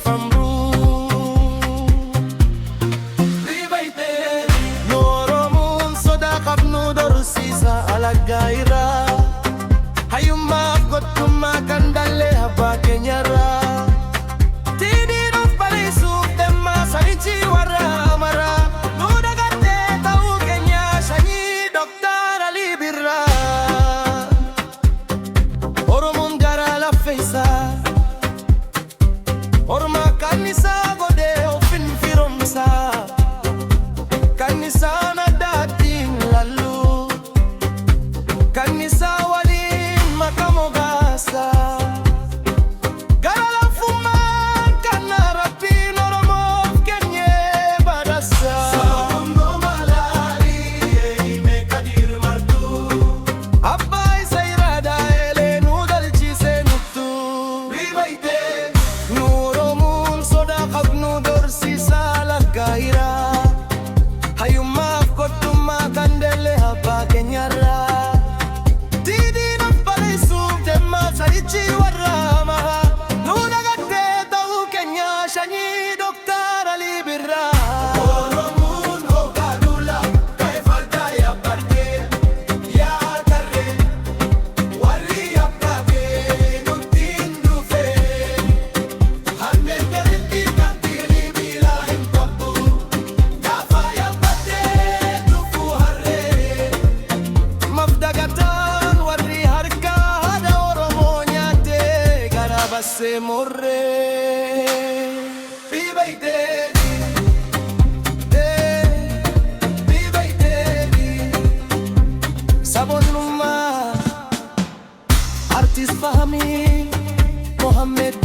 famru Noromun soda kabnu dorsisa alagaira Hayuma kotuma kandale haba kenyara Tini no palisu tema sanichi wara mara Nuda gate tau kenya shani Dr. Ali Birra Oromun gara la feisa Orma kanisa gode ofin firomsa Kanisa na dating lalu Kanisa walin makamogasa Gara la fuman kanarapin Oromo kenye badasa Sabundo malari ime kadir martu Abbay sayrada ele nudal chise nuttu Bibaite Nuromun soda kabnu dorsisa lagaira Hayuma kotuma kandele haba kenyara Didi na palisu tema sarichi warama Nuna gate tau kenya shani Dr. Ali Birra Oromun hogadula kay falta ya parte ya karre Wari ya kabe nutindu fe Hanmen gariti kantili bilahim papu Gafa ya parte nufu harre Mafdagatan wari harka hada Oromo nyate Garabase morre Bibaitedi Bibaitedi Sabon Numa Artist Fahmi Mohamed